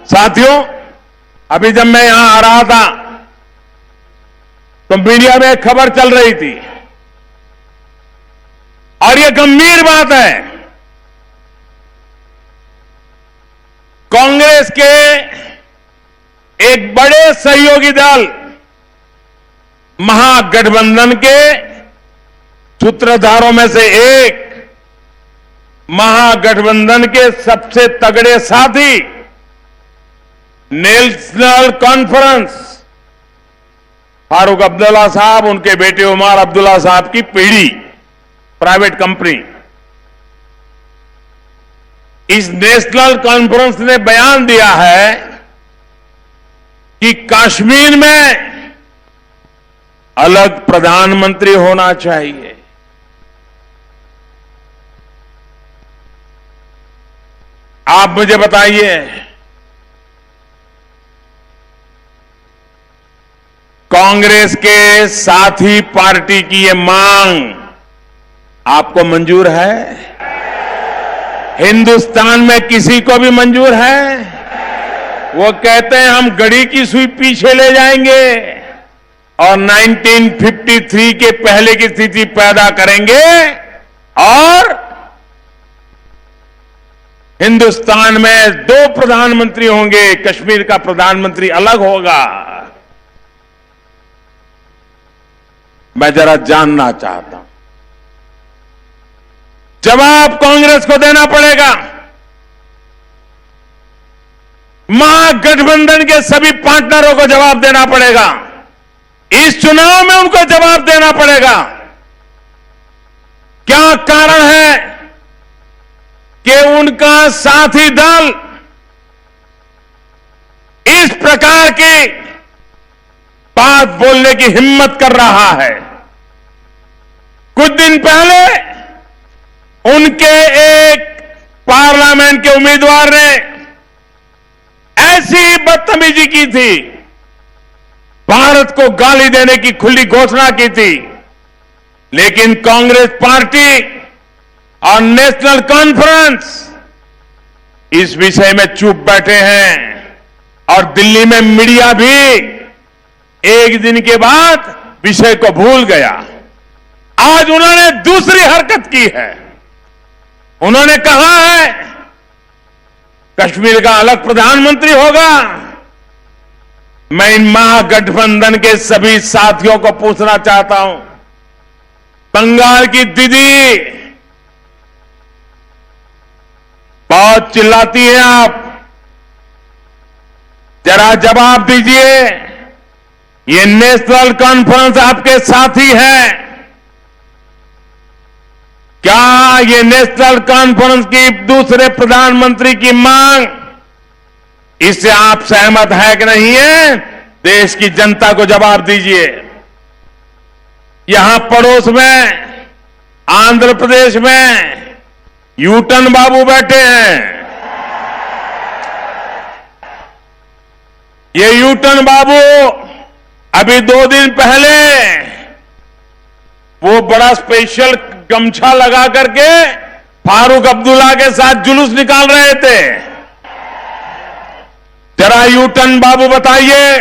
साथियों, अभी जब मैं यहां आ रहा था तो मीडिया में एक खबर चल रही थी और यह गंभीर बात है। कांग्रेस के एक बड़े सहयोगी दल महागठबंधन के सूत्रधारों में से एक, महागठबंधन के सबसे तगड़े साथी नेशनल कॉन्फ्रेंस फारूक अब्दुल्ला साहब, उनके बेटे उमर अब्दुल्ला साहब की पीढ़ी प्राइवेट कंपनी, इस नेशनल कॉन्फ्रेंस ने बयान दिया है कि कश्मीर में अलग प्रधानमंत्री होना चाहिए। आप मुझे बताइए, कांग्रेस के साथी पार्टी की ये मांग आपको मंजूर है? हिंदुस्तान में किसी को भी मंजूर है? वो कहते हैं हम घड़ी की सुई पीछे ले जाएंगे और 1953 के पहले की स्थिति पैदा करेंगे और हिंदुस्तान में 2 प्रधानमंत्री होंगे, कश्मीर का प्रधानमंत्री अलग होगा। मैं जरा जानना चाहता हूं, जवाब कांग्रेस को देना पड़ेगा, महागठबंधन के सभी पार्टनरों को जवाब देना पड़ेगा, इस चुनाव में उनको जवाब देना पड़ेगा। क्या कारण है कि उनका साथी दल इस प्रकार की बात बोलने की हिम्मत कर रहा है? कुछ दिन पहले उनके एक पार्लियामेंट के उम्मीदवार ने ऐसी बदतमीजी की थी, भारत को गाली देने की खुली घोषणा की थी, लेकिन कांग्रेस पार्टी और नेशनल कॉन्फ्रेंस इस विषय में चुप बैठे हैं और दिल्ली में मीडिया भी एक दिन के बाद विषय को भूल गया। आज उन्होंने दूसरी हरकत की है, उन्होंने कहा है कश्मीर का अलग प्रधानमंत्री होगा। मैं इन महागठबंधन के सभी साथियों को पूछना चाहता हूं, बंगाल की दीदी बहुत चिल्लाती हैं आप, जरा जवाब दीजिए, ये नेशनल कॉन्फ्रेंस आपके साथी है, क्या ये नेशनल कॉन्फ्रेंस की दूसरे प्रधानमंत्री की मांग, इससे आप सहमत है कि नहीं है? देश की जनता को जवाब दीजिए। यहां पड़ोस में आंध्र प्रदेश में यूटन बाबू बैठे हैं। ये यूटन बाबू अभी 2 दिन पहले वो बड़ा स्पेशल गमछा लगा करके फारूक अब्दुल्ला के साथ जुलूस निकाल रहे थे। जरा यूटन बाबू बताइए,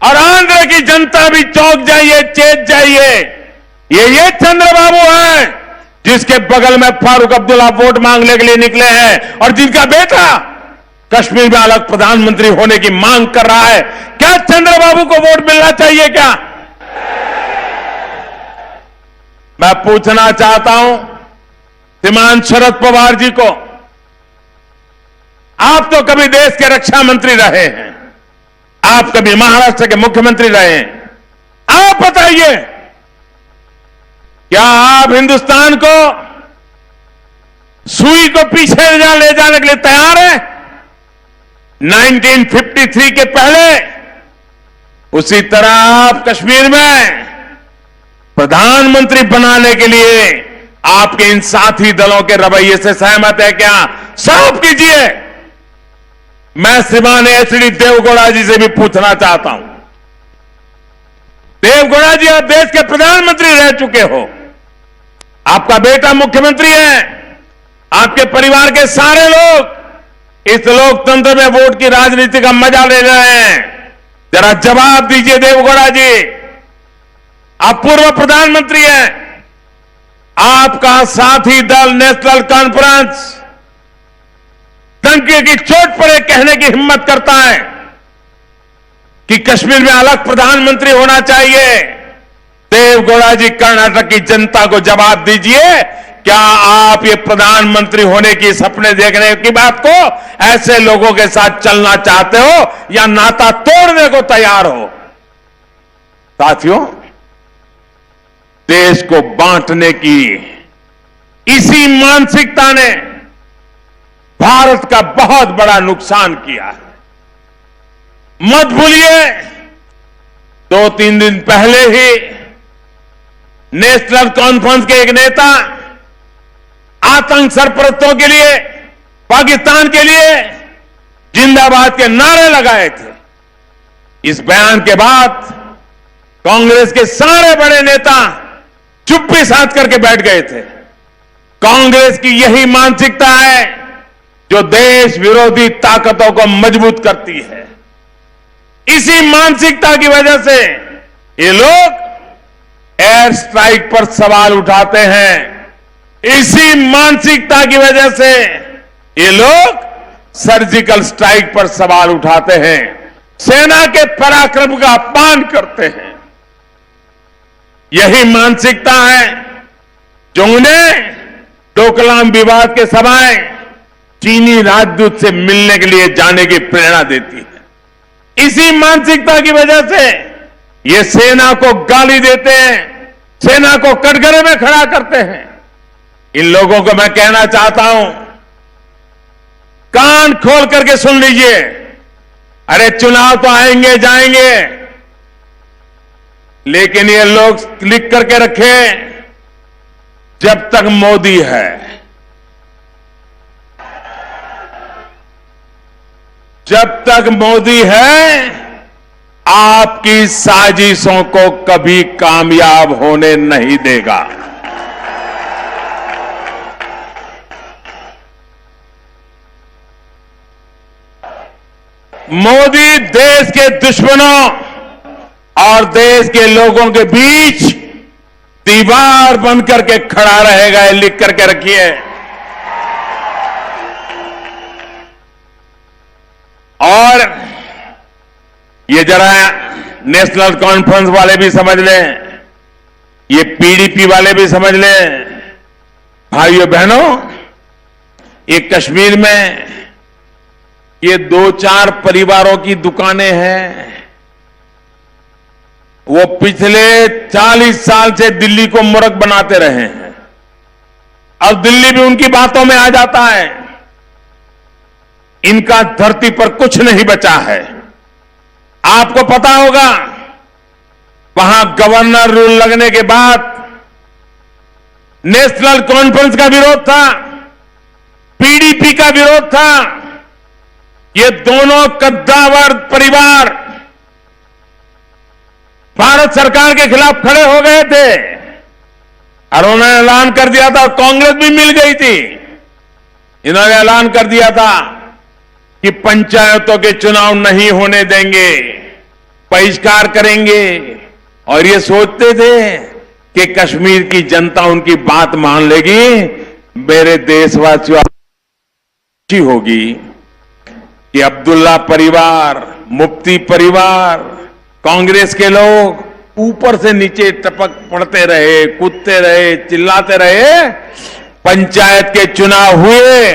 और आंध्र की जनता भी चौंक जाइए, चेत जाइए, ये चंद्रबाबू है जिसके बगल में फारूक अब्दुल्ला वोट मांगने के लिए निकले हैं और जिनका बेटा कश्मीर में अलग प्रधानमंत्री होने की मांग कर रहा है। क्या चंद्रबाबू को वोट मिलना चाहिए क्या? मैं पूछना चाहता हूं श्रीमान शरद पवार जी को, आप तो कभी देश के रक्षा मंत्री रहे हैं, आप कभी महाराष्ट्र के मुख्यमंत्री रहे हैं, आप बताइए क्या आप हिंदुस्तान को सुई को पीछे ले जाने के लिए तैयार हैं? 1953 के पहले उसी तरह आप कश्मीर में प्रधानमंत्री बनाने के लिए आपके इन साथी दलों के रवैये से सहमत है क्या? साफ कीजिए। मैं श्रीमान एचडी देवगौड़ा जी से भी पूछना चाहता हूं, देवगौड़ा जी, आप देश के प्रधानमंत्री रह चुके हो, आपका बेटा मुख्यमंत्री है, आपके परिवार के सारे लोग इस लोकतंत्र में वोट की राजनीति का मजा ले रहे हैं। जरा जवाब दीजिए देवगौड़ा जी, आप पूर्व प्रधानमंत्री हैं, आपका साथी दल नेशनल कॉन्फ्रेंस डंके की चोट पर एक कहने की हिम्मत करता है कि कश्मीर में अलग प्रधानमंत्री होना चाहिए। देवगौड़ा जी, कर्नाटक की जनता को जवाब दीजिए, क्या आप ये प्रधानमंत्री होने की सपने देखने की बात को ऐसे लोगों के साथ चलना चाहते हो या नाता तोड़ने को तैयार हो? साथियों, देश को बांटने की इसी मानसिकता ने भारत का बहुत बड़ा नुकसान किया है। मत भूलिए, 2-3 दिन पहले ही नेशनल कॉन्फ्रेंस के एक नेता आतंक सरपरस्तों के लिए, पाकिस्तान के लिए जिंदाबाद के नारे लगाए थे। इस बयान के बाद कांग्रेस के सारे बड़े नेता चुप्पी साध करके बैठ गए थे। कांग्रेस की यही मानसिकता है जो देश विरोधी ताकतों को मजबूत करती है। इसी मानसिकता की वजह से ये लोग एयर स्ट्राइक पर सवाल उठाते हैं। इसी मानसिकता की वजह से ये लोग सर्जिकल स्ट्राइक पर सवाल उठाते हैं, सेना के पराक्रम का अपमान करते हैं। यही मानसिकता है जो उन्हें डोकलाम विवाद के समय चीनी राजदूत से मिलने के लिए जाने की प्रेरणा देती है। इसी मानसिकता की वजह से ये सेना को गाली देते हैं, सेना को कटघरे में खड़ा करते हैं। इन लोगों को मैं कहना चाहता हूं, कान खोल करके सुन लीजिए। अरे चुनाव तो आएंगे जाएंगे, लेकिन ये लोग लिख करके रखे, जब तक मोदी है, जब तक मोदी है, आपकी साजिशों को कभी कामयाब होने नहीं देगा। मोदी देश के दुश्मनों और देश के लोगों के बीच दीवार बन करके खड़ा रहेगा, ये लिख करके रखिए। और ये जरा नेशनल कॉन्फ्रेंस वाले भी समझ लें, ये पीडीपी वाले भी समझ लें। भाइयों बहनों, ये कश्मीर में ये 2-4 परिवारों की दुकानें हैं। वो पिछले 40 साल से दिल्ली को मूर्ख बनाते रहे हैं। अब दिल्ली भी उनकी बातों में आ जाता है। इनका धरती पर कुछ नहीं बचा है। आपको पता होगा, वहां गवर्नर रूल लगने के बाद नेशनल कॉन्फ्रेंस का विरोध था, पीडीपी का विरोध था। ये दोनों कद्दावर परिवार भारत सरकार के खिलाफ खड़े हो गए थे और उन्होंने ऐलान कर दिया था, कांग्रेस भी मिल गई थी। इन्होंने ऐलान कर दिया था कि पंचायतों के चुनाव नहीं होने देंगे, बहिष्कार करेंगे। और ये सोचते थे कि कश्मीर की जनता उनकी बात मान लेगी। मेरे देशवासियों, अच्छी होगी कि अब्दुल्ला परिवार, मुफ्ती परिवार, कांग्रेस के लोग ऊपर से नीचे टपक पड़ते रहे, कूदते रहे, चिल्लाते रहे। पंचायत के चुनाव हुए,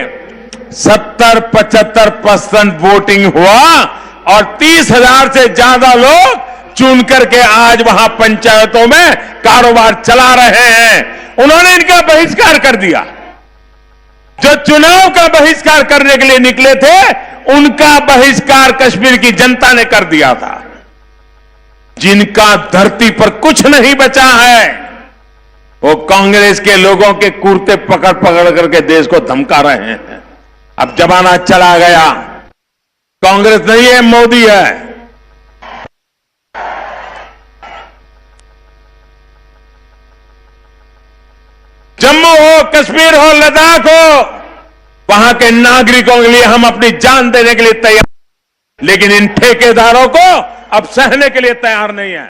70-75% वोटिंग हुआ और 30,000 से ज्यादा लोग चुन करके आज वहां पंचायतों में कारोबार चला रहे हैं। उन्होंने इनका बहिष्कार कर दिया। जो चुनाव का बहिष्कार करने के लिए निकले थे, उनका बहिष्कार कश्मीर की जनता ने कर दिया था। जिनका धरती पर कुछ नहीं बचा है, वो कांग्रेस के लोगों के कुर्ते पकड़ पकड़ करके देश को धमका रहे हैं। अब जमाना चला गया, कांग्रेस नहीं है, मोदी है। जम्मू हो, कश्मीर हो, लद्दाख हो, वहां के नागरिकों के लिए हम अपनी जान देने के लिए तैयार, लेकिन इन ठेकेदारों को अब सहने के लिए तैयार नहीं है।